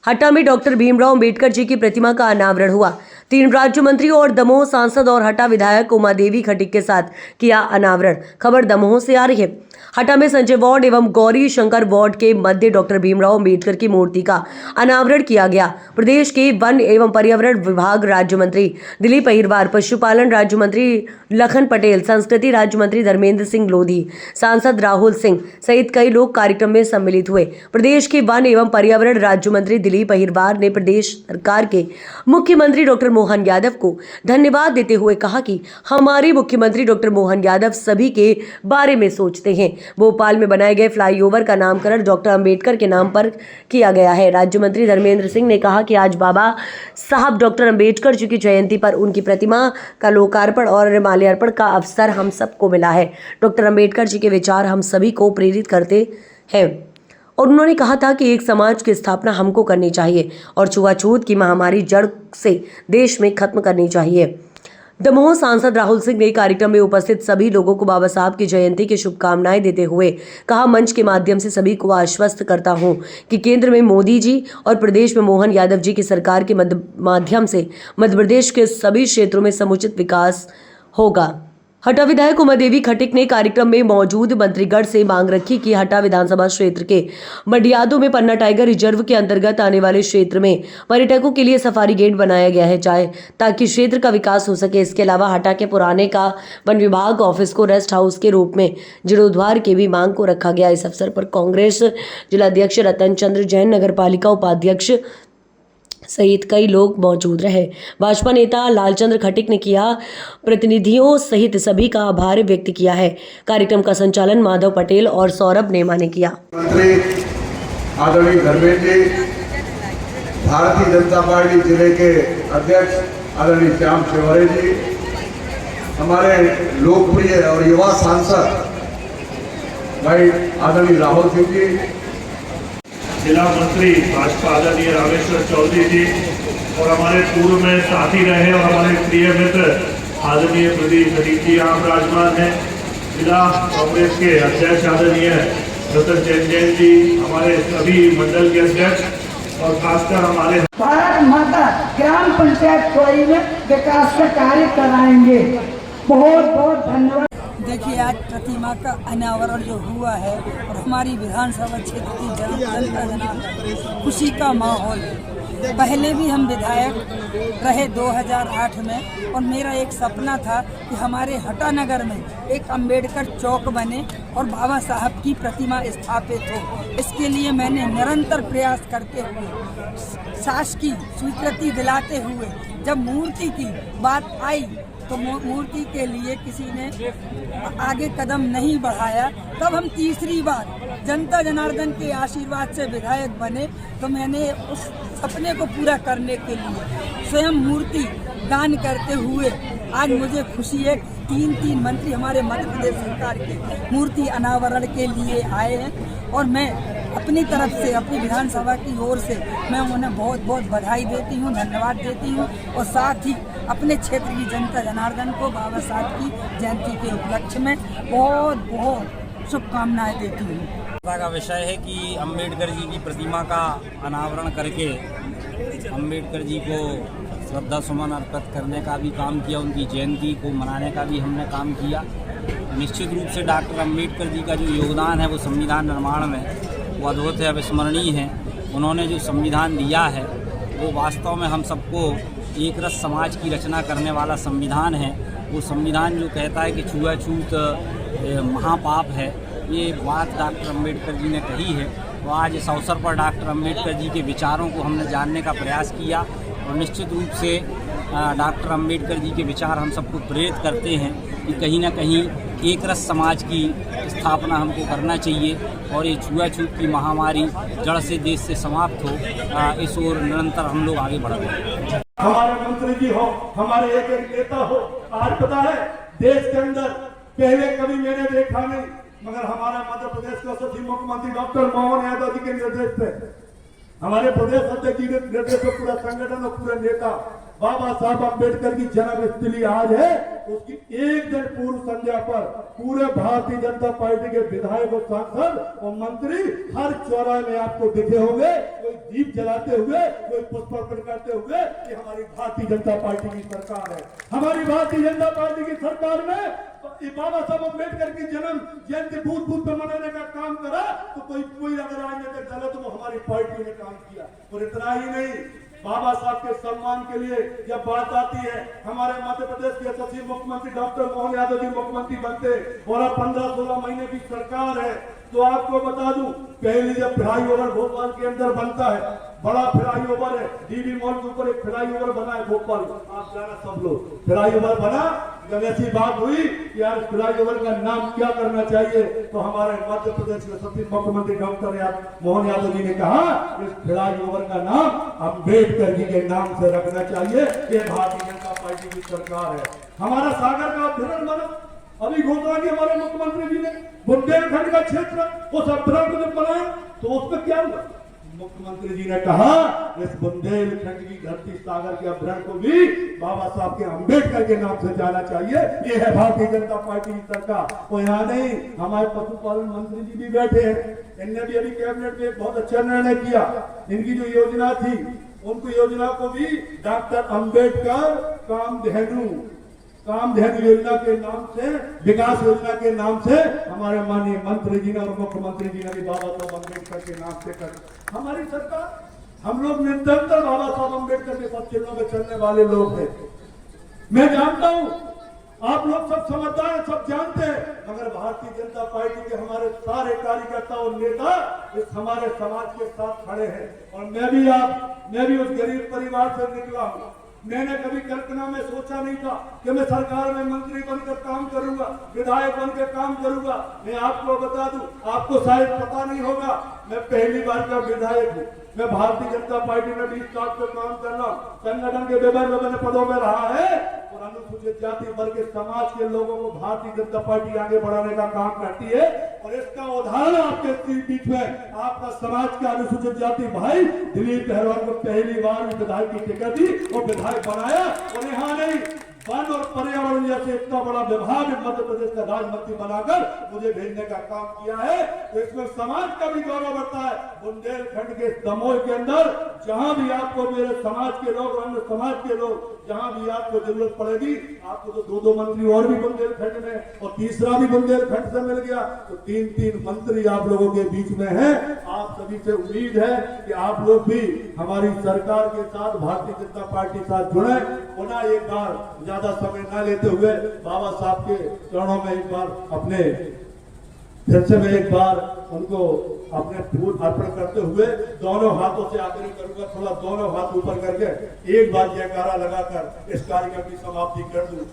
हट्टा में डॉक्टर भीमराव अंबेडकर जी की प्रतिमा का अनावरण हुआ। 3 राज्य मंत्रियों और दमोह सांसद और हट्टा विधायक उमा देवी खटिक के साथ किया अनावरण। खबर दमोह से आ रही है। हट्टा में संजय वार्ड एवं गौरी शंकर वार्ड के मध्य डॉक्टर भीमराव अंबेडकर की मूर्ति का अनावरण किया गया। प्रदेश के वन एवं पर्यावरण विभाग राज्य मंत्री दिलीप अहिरवार, पशुपालन राज्य मंत्री लखन पटेल, संस्कृति राज्य मंत्री धर्मेंद्र सिंह लोधी, सांसद राहुल सिंह सहित कई लोग कार्यक्रम में सम्मिलित हुए। प्रदेश के वन एवं पर्यावरण राज्य मंत्री दिलीप अहिरवार ने प्रदेश सरकार के मुख्यमंत्री डॉक्टर मोहन यादव को धन्यवाद देते हुए कहा कि हमारे मुख्यमंत्री डॉक्टर मोहन यादव सभी के बारे में सोचते हैं। भोपाल में बनाए गए फ्लाईओवर का नामकरण डॉक्टर अंबेडकर के नाम पर किया गया है। राज्य मंत्री धर्मेंद्र सिंह ने कहा कि आज बाबा साहब डॉक्टर अंबेडकर जी की जयंती पर उनकी प्रतिमा का लोकार्पण और माल्यार्पण का अवसर हम सबको मिला है। डॉक्टर अंबेडकर जी के विचार हम सभी को प्रेरित करते हैं और उन्होंने कहा था कि एक समाज की स्थापना हमको करनी चाहिए और छुआछूत की महामारी जड़ से देश में खत्म करनी चाहिए। दमोह सांसद राहुल सिंह ने कार्यक्रम में उपस्थित सभी लोगों को बाबा साहब की जयंती की शुभकामनाएं देते हुए कहा, मंच के माध्यम से सभी को आश्वस्त करता हूं कि केंद्र में मोदी जी और प्रदेश में मोहन यादव जी की सरकार के माध्यम से मध्य प्रदेश के सभी क्षेत्रों में समुचित विकास होगा। हट्टा विधायक उमा देवी खटिक ने कार्यक्रम में मौजूद मंत्रीगण से मांग रखी कि हट्टा विधानसभा क्षेत्र के मडियादों में पन्ना टाइगर रिजर्व के अंतर्गत आने वाले क्षेत्र में पर्यटकों के लिए सफारी गेट बनाया गया है ताकि क्षेत्र का विकास हो सके। इसके अलावा हट्टा के पुराने का वन विभाग ऑफिस को रेस्ट हाउस के रूप में जीर्णोद्धार की भी मांग को रखा गया। इस अवसर पर कांग्रेस जिलाध्यक्ष रतन चंद्र जैन, नगर पालिका उपाध्यक्ष सहित कई लोग मौजूद रहे। भाजपा नेता लालचंद्र खटिक ने किया प्रतिनिधियों सहित सभी का आभार व्यक्त किया है। कार्यक्रम का संचालन माधव पटेल और सौरभ नेमा ने किया। मंत्री आदरणीय धर्मेंद्र जी, भारतीय जनता पार्टी जिले के अध्यक्ष आदरणीय श्याम शिवरे जी, हमारे लोकप्रिय और युवा सांसद भाई आदरणीय राहुल सिंह जी, जिला मंत्री भाजपा आदरणीय रामेश्वर चौधरी जी और हमारे पूर्व में साथी रहे और हमारे प्रिय मित्र आदरणीय प्रदीप खटीक जी यहाँ विराजमान हैं। जिला कांग्रेस के अध्यक्ष आदरणीय रतन जैन जी, हमारे सभी मंडल के अध्यक्ष और खासकर हमारे भारत माता ग्राम पंचायत कोई में विकास का कार्य कराएंगे। बहुत बहुत धन्यवाद। देखिए, आज प्रतिमा का अनावरण जो हुआ है और हमारी विधानसभा क्षेत्र की जनता जनार्दन खुशी का माहौल है। पहले भी हम विधायक रहे 2008 में और मेरा एक सपना था कि हमारे हट्टा नगर में एक अंबेडकर चौक बने और बाबा साहब की प्रतिमा स्थापित हो। इसके लिए मैंने निरंतर प्रयास करते हुए शासकीय स्वीकृति दिलाते हुए जब मूर्ति की बात आई तो मूर्ति के लिए किसी ने आगे कदम नहीं बढ़ाया। तब हम तीसरी बार जनता जनार्दन के आशीर्वाद से विधायक बने तो मैंने उस सपने को पूरा करने के लिए स्वयं मूर्ति दान करते हुए आज मुझे खुशी है। 3 मंत्री हमारे मध्य प्रदेश सरकार के मूर्ति अनावरण के लिए आए हैं और मैं अपनी तरफ से अपनी विधानसभा की ओर से मैं उन्हें बहुत बहुत बधाई देती हूँ, धन्यवाद देती हूँ और साथ ही अपने क्षेत्र की जनता जनार्दन को बाबा साहब की जयंती के उपलक्ष्य में बहुत बहुत शुभकामनाएं देती हूँ। का विषय है कि अंबेडकर जी की प्रतिमा का अनावरण करके अंबेडकर जी को श्रद्धा सुमन अर्पित करने का भी काम किया, उनकी जयंती को मनाने का भी हमने काम किया। निश्चित रूप से डॉक्टर अंबेडकर जी का जो योगदान है वो संविधान निर्माण में वो अद्भुत है, अविस्मरणीय है। उन्होंने जो संविधान दिया है वो वास्तव में हम सबको एक रस समाज की रचना करने वाला संविधान है। वो संविधान जो कहता है कि छुआछूत महापाप है, ये बात डॉक्टर अंबेडकर जी ने कही है। तो आज इस अवसर पर डॉक्टर अंबेडकर जी के विचारों को हमने जानने का प्रयास किया और निश्चित रूप से डॉक्टर अंबेडकर जी के विचार हम सबको प्रेरित करते हैं कि कहीं ना कहीं एक रस समाज की स्थापना हमको करना चाहिए और ये छुआछूत की महामारी जड़ से देश से समाप्त हो, इस ओर निरंतर हम लोग आगे बढ़ रहे हैं। हमारे मंत्री जी हो, हमारे एक नेता हो, आज पता है देश के अंदर पहले कभी मैंने देखा नहीं, मगर हमारा मध्य प्रदेश का सचिव मुख्यमंत्री डॉक्टर मोहन यादव जी के निर्देश पे, हमारे प्रदेश अध्यक्ष जी के निर्देश पे पूरा संगठन और पूरे नेता बाबा साहब अम्बेडकर की जन्मस्थली आज है उसकी एक दिन पूर्व संध्या पर पूरे भारतीय जनता पार्टी के विधायक और सांसद और मंत्री हर चौराहे में आपको दिखे होंगे, कोई दीप जलाते हुए, कोई पुष्प अर्पण करते हुए कि हमारी भारतीय जनता पार्टी की सरकार है। हमारी भारतीय जनता पार्टी की सरकार में बाबा साहब अम्बेडकर की जन्म जयंती बूथ बूथ पे मनाने का काम करा, तो कोई अगर आएंगे तो गलत, वो हमारी पार्टी ने काम किया। और इतना ही नहीं, बाबा साहब के सम्मान के लिए जब बात आती है, हमारे मध्य प्रदेश के यशस्वी मुख्यमंत्री डॉक्टर मोहन यादव जी मुख्यमंत्री बनते और अब 15-16 महीने की सरकार है, तो आपको बता दूं, पहले जब फ्लाईओवर भोपाल के अंदर बनता है, बड़ा फ्लाईओवर है, डीबी मॉल के ऊपर एक फ्लाईओवर बना है भोपाल, आप जाना सब लोग, फ्लाईओवर बना। जब ऐसी बात हुई कि यार फ्लाईओवर का नाम क्या करना चाहिए, तो हमारे मध्य प्रदेश के यशस्वी मुख्यमंत्री डॉक्टर मोहन यादव जी ने कहा इस फ्लाईओवर का नाम अम्बेडकर जी के नाम से रखना चाहिए। ये भारतीय जनता पार्टी की सरकार है। हमारा सागर का अभ्यारण्य बना, अभी घोषणा की हमारे मुख्यमंत्री जी ने, बुंदेलखंड का क्षेत्र उस अभ्यारण्य को बनाया, तो उसमें क्या हुआ? मुख्यमंत्री जी ने कहा इस बुंदेलखंड की धरती सागर के अभ्यारण्य को भी बाबा साहब के अम्बेडकर के नाम से जाना चाहिए। ये है भारतीय जनता पार्टी की सरकार। और यहाँ नहीं, हमारे पशुपालन मंत्री जी भी बैठे हैं, इनने भी अभी कैबिनेट में एक बहुत अच्छा निर्णय किया। इनकी जो योजना थी, उनको योजना को भी डॉक्टर अम्बेडकर कामधेनु योजना के नाम से, विकास योजना के नाम से हमारे माननीय मंत्री जी ने और मुख्यमंत्री जी ने भी बाबा साहब अम्बेडकर के नाम से कर। हमारी सरकार, हम लोग निरंतर बाबा साहब अम्बेडकर के सब चिन्हों में चलने वाले लोग हैं। मैं जानता हूं आप लोग सब समझदार हैं, सब जानते हैं, मगर भारतीय जनता पार्टी के हमारे सारे कार्यकर्ता और नेता इस हमारे समाज के साथ खड़े हैं। और मैं भी उस गरीब परिवार से निकला हूं। मैंने कभी कल्पना में सोचा नहीं था कि मैं सरकार में मंत्री बनकर काम करूंगा, विधायक बनकर काम करूंगा। मैं आपको बता दूं, आपको शायद पता नहीं होगा, मैं पहली बार का विधायक हूं। मैं भारतीय जनता पार्टी में 20 साल से काम कर रहा हूं, संगठन के विभिन्न पदों में रहा है और अनुसूचित जाति वर्ग के समाज के लोगों को भारतीय जनता पार्टी आगे बढ़ाने का काम करती है। और इसका उदाहरण आपके बीच में आपका समाज का अनुसूचित जाति भाई दिलीप पहलवान को पहली बार विधायक की टिकट दी और विधायक बनाया। और यहाँ नहीं, वन और पर्यावरण जैसे इतना बड़ा विभाग मध्य प्रदेश का राज्य मंत्री बनाकर मुझे भेजने का काम किया है। तो इसमें समाज का भी गौरव बढ़ता है। बुंदेलखंड के दमोह के अंदर जहां भी आपको मेरे समाज के लोग, अन्य समाज के लोग, जहां भी आपको जरूरत पड़ेगी, आपको तो 2 मंत्री और भी बुंदेलखंड में और तीसरा भी बुंदेलखंड से मिल गया, तो 3 मंत्री आप लोगों के बीच में हैं। आप सभी से उम्मीद है कि आप लोग भी हमारी सरकार के साथ, भारतीय जनता पार्टी के साथ जुड़े। पुनः एक बार ज्यादा समय न लेते हुए बाबा साहब के चरणों में एक बार अपने फिर से मैं एक बार उनको अपने फूल अर्पण करते हुए दोनों हाथों से आग्रह करूंगा, थोड़ा दोनों हाथ ऊपर करके एक बार जयकारा लगाकर इस कार्यक्रम की समाप्ति कर दूं।